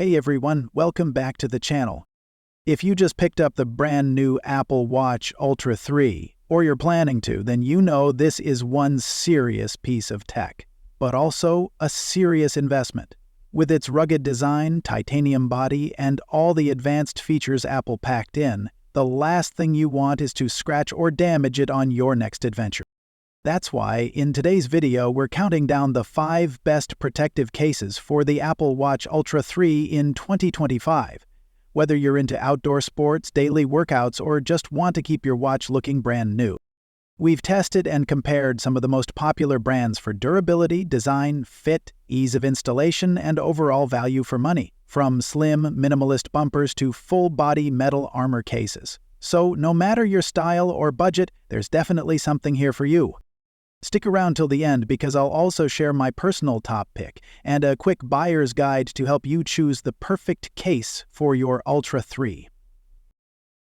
Hey everyone, welcome back to the channel. If you just picked up the brand new Apple Watch Ultra 3, or you're planning to, then you know this is one serious piece of tech, but also a serious investment. With its rugged design, titanium body, and all the advanced features Apple packed in, the last thing you want is to scratch or damage it on your next adventure. That's why, in today's video, we're counting down the 5 best protective cases for the Apple Watch Ultra 3 in 2025. Whether you're into outdoor sports, daily workouts, or just want to keep your watch looking brand new. We've tested and compared some of the most popular brands for durability, design, fit, ease of installation, and overall value for money, from slim, minimalist bumpers to full-body metal armor cases. So, no matter your style or budget, there's definitely something here for you. Stick around till the end because I'll also share my personal top pick and a quick buyer's guide to help you choose the perfect case for your Ultra 3.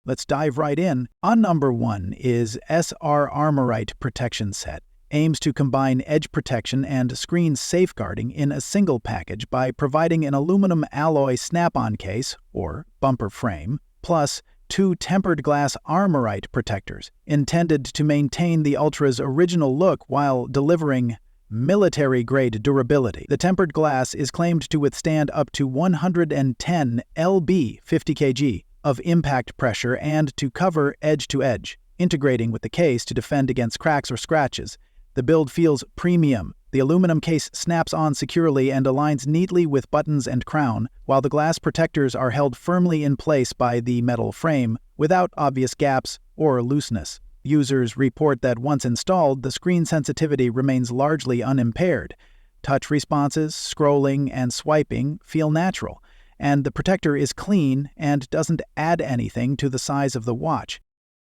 Let's dive right in. On number 1 is ESR Armorite Protection Set. Aims to combine edge protection and screen safeguarding in a single package by providing an aluminum alloy snap-on case, or bumper frame, plus 2 tempered glass Armorite protectors, intended to maintain the Ultra's original look while delivering military-grade durability. The tempered glass is claimed to withstand up to 110 lb 50 kg of impact pressure and to cover edge-to-edge, integrating with the case to defend against cracks or scratches. The build feels premium. The aluminum case snaps on securely and aligns neatly with buttons and crown, while the glass protectors are held firmly in place by the metal frame, without obvious gaps or looseness. Users report that once installed, the screen sensitivity remains largely unimpaired. Touch responses, scrolling, and swiping feel natural, and the protector is clean and doesn't add anything to the size of the watch.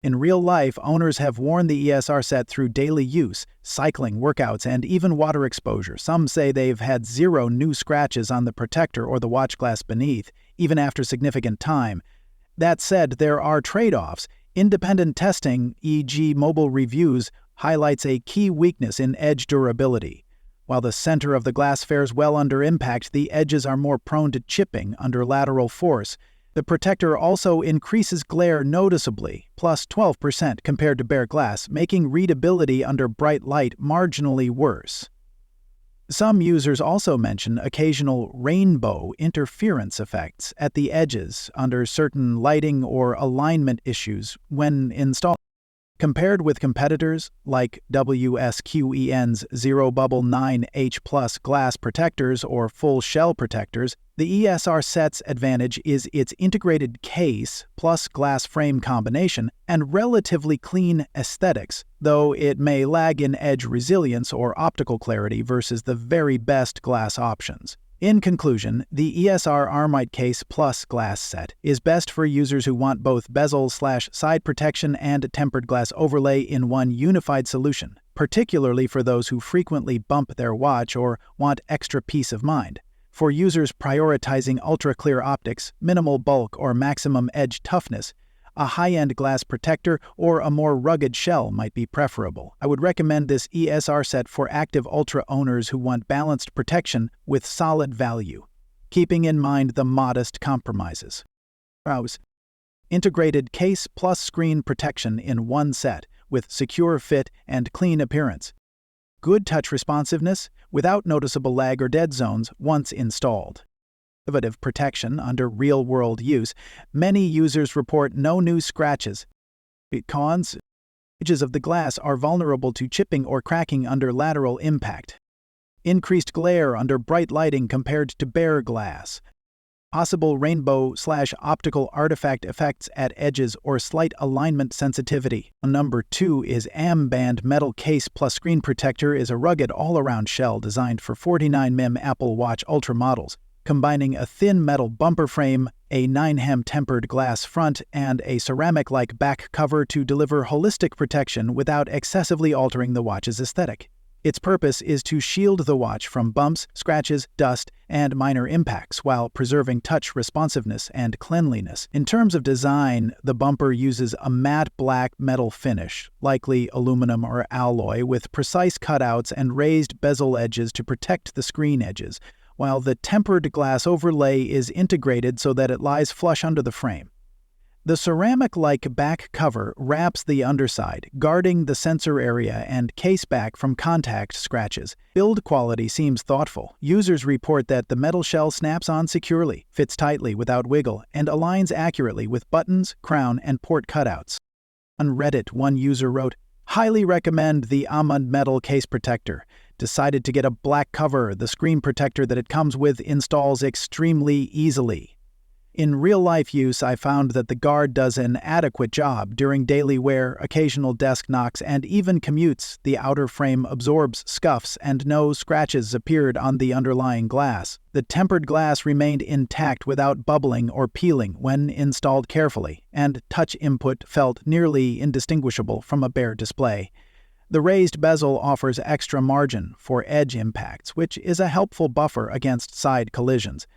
In real life, owners have worn the ESR set through daily use, cycling, workouts, and even water exposure. Some say they've had 0 new scratches on the protector or the watch glass beneath, even after significant time. That said, there are trade-offs. Independent testing, e.g. mobile reviews, highlights a key weakness in edge durability. While the center of the glass fares well under impact, the edges are more prone to chipping under lateral force. The protector also increases glare noticeably, plus 12% compared to bare glass, making readability under bright light marginally worse. Some users also mention occasional rainbow interference effects at the edges under certain lighting or alignment issues when installed. Compared with competitors like WSQEN's Zero Bubble 9H+ glass protectors or full shell protectors, the ESR set's advantage is its integrated case plus glass frame combination and relatively clean aesthetics, though it may lag in edge resilience or optical clarity versus the very best glass options. In conclusion, the ESR Armorite Case Plus glass set is best for users who want both bezel/side protection and tempered glass overlay in one unified solution, particularly for those who frequently bump their watch or want extra peace of mind. For users prioritizing ultra-clear optics, minimal bulk, or maximum edge toughness, a high-end glass protector or a more rugged shell might be preferable. I would recommend this ESR set for active Ultra owners who want balanced protection with solid value, keeping in mind the modest compromises. Browse. Integrated case plus screen protection in one set with secure fit and clean appearance. Good touch responsiveness without noticeable lag or dead zones once installed. Innovative protection under real-world use, many users report no new scratches. Cons: edges of the glass are vulnerable to chipping or cracking under lateral impact. Increased glare under bright lighting compared to bare glass. Possible rainbow/optical artifact effects at edges or slight alignment sensitivity. Number 2 is amBand Metal Case Plus Screen Protector is a rugged all-around shell designed for 49mm Apple Watch Ultra models, combining a thin metal bumper frame, a 9mm tempered glass front, and a ceramic-like back cover to deliver holistic protection without excessively altering the watch's aesthetic. Its purpose is to shield the watch from bumps, scratches, dust, and minor impacts while preserving touch responsiveness and cleanliness. In terms of design, the bumper uses a matte black metal finish, likely aluminum or alloy, with precise cutouts and raised bezel edges to protect the screen edges, while the tempered glass overlay is integrated so that it lies flush under the frame. The ceramic-like back cover wraps the underside, guarding the sensor area and case back from contact scratches. Build quality seems thoughtful. Users report that the metal shell snaps on securely, fits tightly without wiggle, and aligns accurately with buttons, crown, and port cutouts. On Reddit, one user wrote, "Highly recommend the amBand metal case protector. Decided to get a black cover. The screen protector that it comes with installs extremely easily. In real-life use, I found that the guard does an adequate job. During daily wear, occasional desk knocks, and even commutes, the outer frame absorbs scuffs and no scratches appeared on the underlying glass. The tempered glass remained intact without bubbling or peeling when installed carefully, and touch input felt nearly indistinguishable from a bare display. The raised bezel offers extra margin for edge impacts, which is a helpful buffer against side collisions.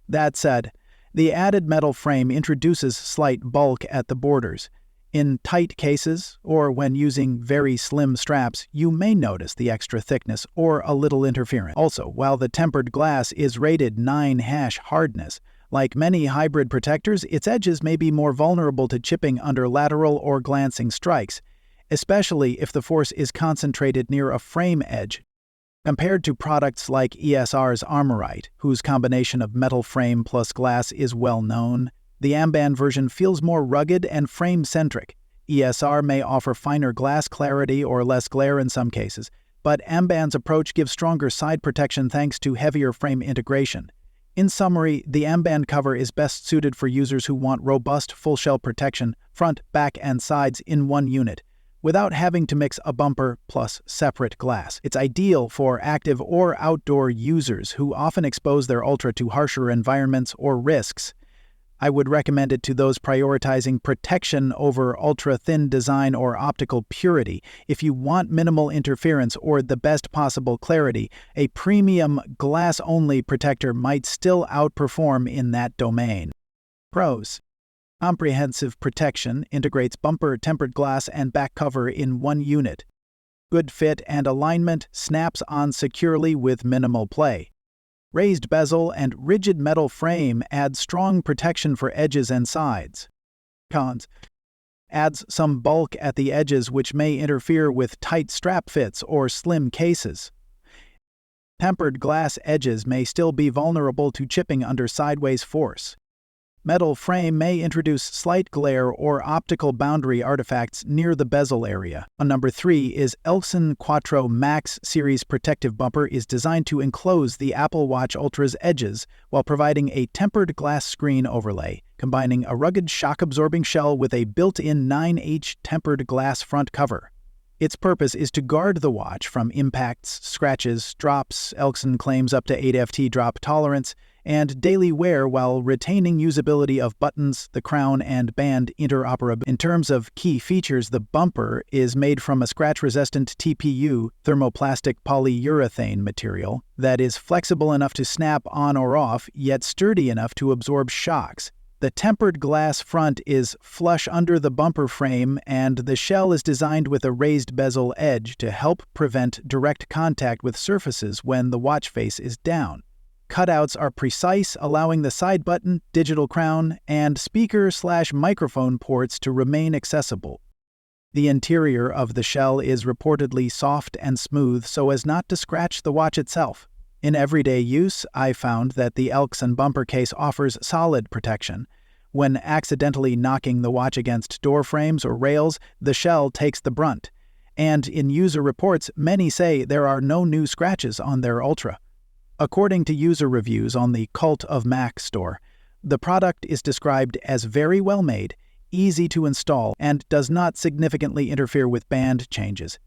That said, the added metal frame introduces slight bulk at the borders. In tight cases, or when using very slim straps, you may notice the extra thickness or a little interference. Also, while the tempered glass is rated 9# hardness, like many hybrid protectors, its edges may be more vulnerable to chipping under lateral or glancing strikes, especially if the force is concentrated near a frame edge. Compared to products like ESR's Armorite, whose combination of metal frame plus glass is well known, the amBand version feels more rugged and frame-centric. ESR may offer finer glass clarity or less glare in some cases, but amBand's approach gives stronger side protection thanks to heavier frame integration. In summary, the amBand cover is best suited for users who want robust full-shell protection, front, back, and sides in one unit, without having to mix a bumper plus separate glass. It's ideal for active or outdoor users who often expose their Ultra to harsher environments or risks. I would recommend it to those prioritizing protection over ultra-thin design or optical purity. If you want minimal interference or the best possible clarity, a premium glass-only protector might still outperform in that domain. Pros: comprehensive protection, integrates bumper, tempered glass, and back cover in one unit. Good fit and alignment, snaps on securely with minimal play. Raised bezel and rigid metal frame add strong protection for edges and sides. Cons: adds some bulk at the edges which may interfere with tight strap fits or slim cases. Tempered glass edges may still be vulnerable to chipping under sideways force. Metal frame may introduce slight glare or optical boundary artifacts near the bezel area. On number 3 is Elkson Quattro Max series protective bumper is designed to enclose the Apple Watch Ultra's edges while providing a tempered glass screen overlay, combining a rugged shock-absorbing shell with a built-in 9H tempered glass front cover. Its purpose is to guard the watch from impacts, scratches, drops. Elkson claims up to 8 FT drop tolerance, and daily wear while retaining usability of buttons, the crown, and band interoperability. In terms of key features, the bumper is made from a scratch-resistant TPU thermoplastic polyurethane material that is flexible enough to snap on or off, yet sturdy enough to absorb shocks. The tempered glass front is flush under the bumper frame, and the shell is designed with a raised bezel edge to help prevent direct contact with surfaces when the watch face is down. Cutouts are precise, allowing the side button, digital crown, and speaker/microphone ports to remain accessible. The interior of the shell is reportedly soft and smooth so as not to scratch the watch itself. In everyday use, I found that the Elkson bumper case offers solid protection. When accidentally knocking the watch against door frames or rails, the shell takes the brunt. And in user reports, many say there are no new scratches on their Ultra. According to user reviews on the Cult of Mac store, the product is described as very well made, easy to install, and does not significantly interfere with band changes.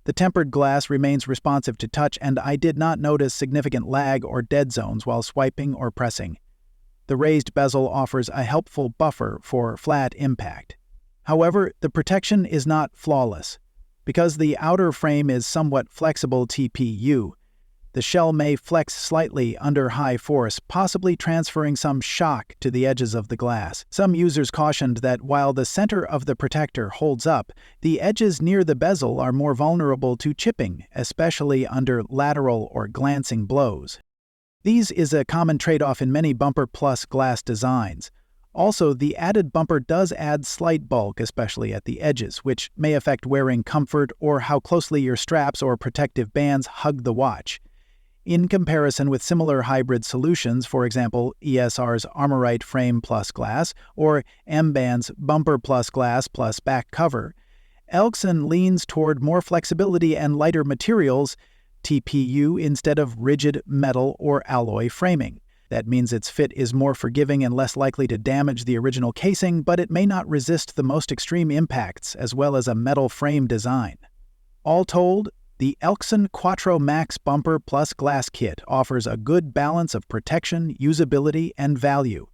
The tempered glass remains responsive to touch, and I did not notice significant lag or dead zones while swiping or pressing. The raised bezel offers a helpful buffer for flat impact. However, the protection is not flawless. Because the outer frame is somewhat flexible TPU, the shell may flex slightly under high force, possibly transferring some shock to the edges of the glass. Some users cautioned that while the center of the protector holds up, the edges near the bezel are more vulnerable to chipping, especially under lateral or glancing blows. These is a common trade-off in many bumper plus glass designs. Also, the added bumper does add slight bulk, especially at the edges, which may affect wearing comfort or how closely your straps or protective bands hug the watch. In comparison with similar hybrid solutions, for example, ESR's Armorite Frame plus Glass or amBand's Bumper plus Glass plus Back Cover, Elkson leans toward more flexibility and lighter materials, TPU, instead of rigid metal or alloy framing. That means its fit is more forgiving and less likely to damage the original casing, but it may not resist the most extreme impacts, as well as a metal frame design. All told, the Elkson Quattro Max Bumper plus Glass Kit offers a good balance of protection, usability, and value,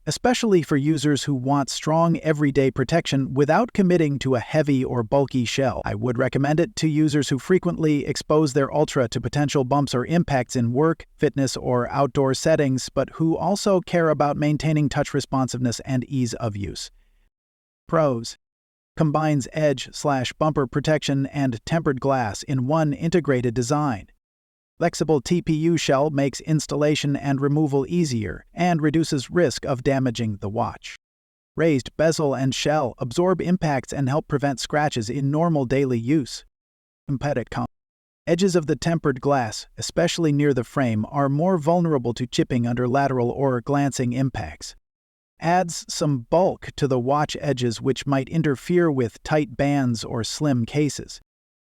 especially for users who want strong everyday protection without committing to a heavy or bulky shell. I would recommend it to users who frequently expose their Ultra to potential bumps or impacts in work, fitness, or outdoor settings, but who also care about maintaining touch responsiveness and ease of use. Pros: combines edge/bumper protection and tempered glass in one integrated design. Flexible TPU shell makes installation and removal easier and reduces risk of damaging the watch. Raised bezel and shell absorb impacts and help prevent scratches in normal daily use. Edges of the tempered glass, especially near the frame, are more vulnerable to chipping under lateral or glancing impacts. Adds some bulk to the watch edges which might interfere with tight bands or slim cases.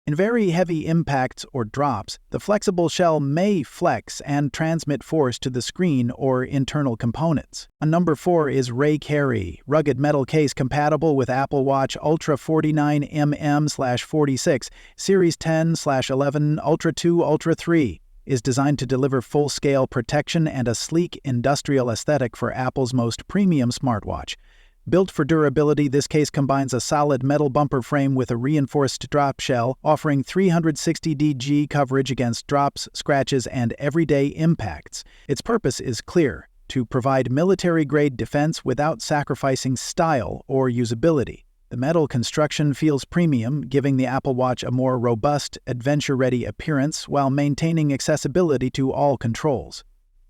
In very heavy impacts or drops, the flexible shell may flex and transmit force to the screen or internal components. Number 4 is raycarrey, rugged metal case compatible with Apple Watch Ultra 49mm/46, Series 10/11, Ultra 2, Ultra 3. Is designed to deliver full-scale protection and a sleek industrial aesthetic for Apple's most premium smartwatch. Built for durability, this case combines a solid metal bumper frame with a reinforced drop shell, offering 360° coverage against drops, scratches, and everyday impacts. Its purpose is clear: to provide military-grade defense without sacrificing style or usability. The metal construction feels premium, giving the Apple Watch a more robust, adventure-ready appearance while maintaining accessibility to all controls.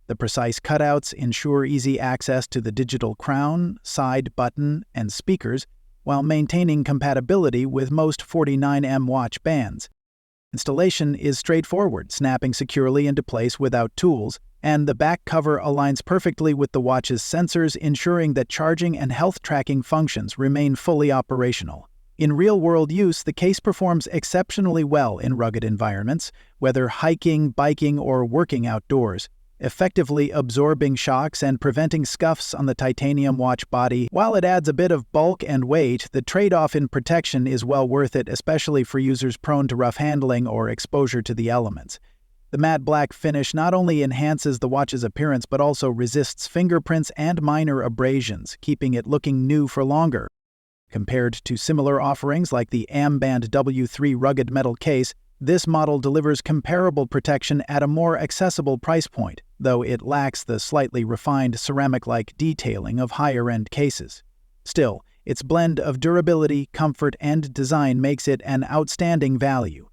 The precise cutouts ensure easy access to the digital crown, side button, and speakers, while maintaining compatibility with most 49mm watch bands. Installation is straightforward, snapping securely into place without tools, and the back cover aligns perfectly with the watch's sensors, ensuring that charging and health tracking functions remain fully operational. In real-world use, the case performs exceptionally well in rugged environments, whether hiking, biking, or working outdoors, effectively absorbing shocks and preventing scuffs on the titanium watch body. While it adds a bit of bulk and weight, the trade-off in protection is well worth it, especially for users prone to rough handling or exposure to the elements. The matte black finish not only enhances the watch's appearance but also resists fingerprints and minor abrasions, keeping it looking new for longer. Compared to similar offerings like the amBand W3 rugged metal case, this model delivers comparable protection at a more accessible price point, though it lacks the slightly refined ceramic-like detailing of higher-end cases. Still, its blend of durability, comfort, and design makes it an outstanding value.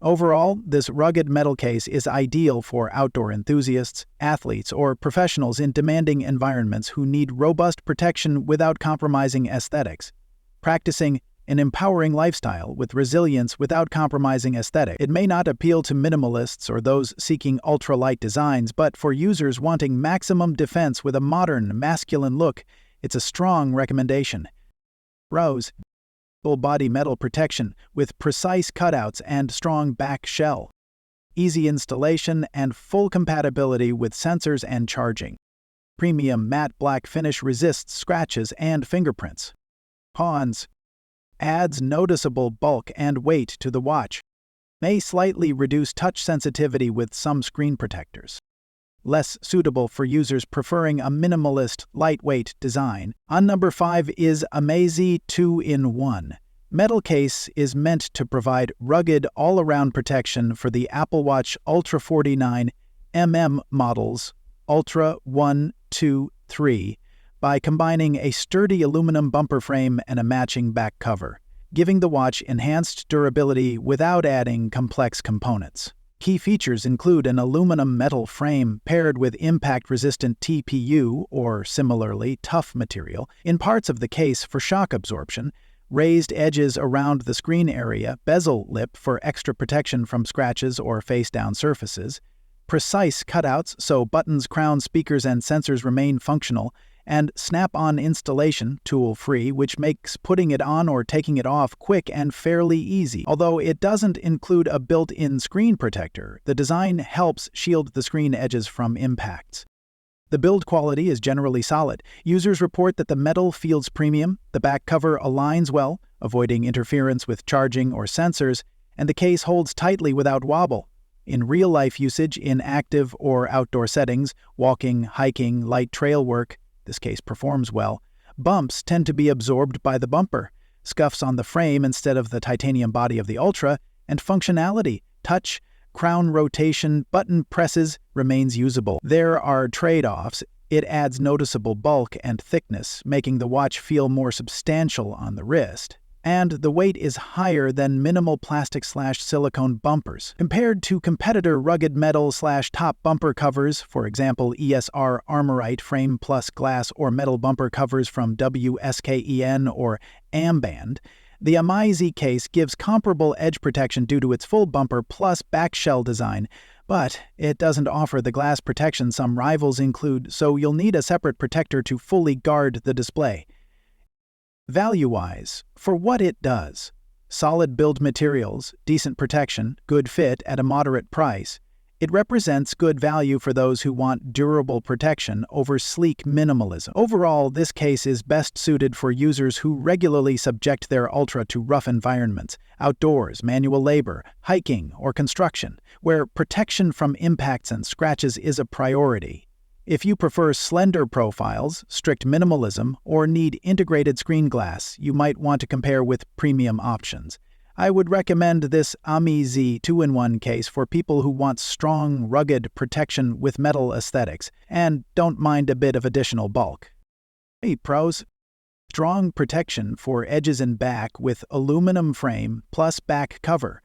Overall, this rugged metal case is ideal for outdoor enthusiasts, athletes, or professionals in demanding environments who need robust protection without compromising aesthetics. Practicing an empowering lifestyle with resilience without compromising aesthetic. It may not appeal to minimalists or those seeking ultralight designs, but for users wanting maximum defense with a modern, masculine look, it's a strong recommendation. Pros: full-body metal protection with precise cutouts and strong back shell. Easy installation and full compatibility with sensors and charging. Premium matte black finish resists scratches and fingerprints. Cons: adds noticeable bulk and weight to the watch. May slightly reduce touch sensitivity with some screen protectors. Less suitable for users preferring a minimalist, lightweight design. On number 5 is Amizee 2-in-1. Metal case is meant to provide rugged all-around protection for the Apple Watch Ultra 49mm models Ultra 1, 2, 3, by combining a sturdy aluminum bumper frame and a matching back cover, giving the watch enhanced durability without adding complex components. Key features include an aluminum metal frame paired with impact-resistant TPU or similarly tough material in parts of the case for shock absorption, raised edges around the screen area, bezel lip for extra protection from scratches or face-down surfaces, precise cutouts so buttons, crown, speakers, and sensors remain functional, and snap-on installation, tool-free, which makes putting it on or taking it off quick and fairly easy. Although it doesn't include a built-in screen protector, the design helps shield the screen edges from impacts. The build quality is generally solid. Users report that the metal feels premium, the back cover aligns well, avoiding interference with charging or sensors, and the case holds tightly without wobble. In real-life usage in active or outdoor settings, walking, hiking, light trail work, this case performs well. Bumps tend to be absorbed by the bumper, scuffs on the frame instead of the titanium body of the Ultra, and functionality, touch, crown rotation, button presses remains usable. There are trade-offs. It adds noticeable bulk and thickness, making the watch feel more substantial on the wrist. And the weight is higher than minimal plastic/silicone bumpers. Compared to competitor rugged metal/top bumper covers, for example ESR Armorite frame plus glass or metal bumper covers from WSKEN or amBand, the Amizee case gives comparable edge protection due to its full bumper plus back shell design, but it doesn't offer the glass protection some rivals include, so you'll need a separate protector to fully guard the display. Value-wise, for what it does, solid build materials, decent protection, good fit at a moderate price, it represents good value for those who want durable protection over sleek minimalism. Overall, this case is best suited for users who regularly subject their Ultra to rough environments, outdoors, manual labor, hiking, or construction, where protection from impacts and scratches is a priority. If you prefer slender profiles, strict minimalism, or need integrated screen glass, you might want to compare with premium options. I would recommend this Amizee 2-in-1 case for people who want strong, rugged protection with metal aesthetics and don't mind a bit of additional bulk. Hey, pros! Strong protection for edges and back with aluminum frame plus back cover.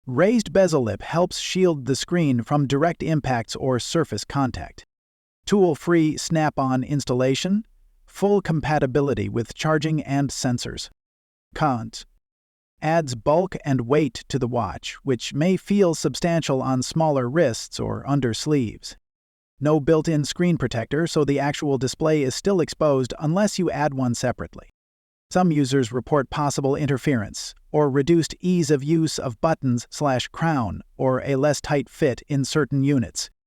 Raised bezel lip helps shield the screen from direct impacts or surface contact. Tool-free snap-on installation, full compatibility with charging and sensors. Cons: adds bulk and weight to the watch, which may feel substantial on smaller wrists or under sleeves. No built-in screen protector, so the actual display is still exposed unless you add one separately. Some users report possible interference or reduced ease of use of buttons/crown or a less tight fit in certain units.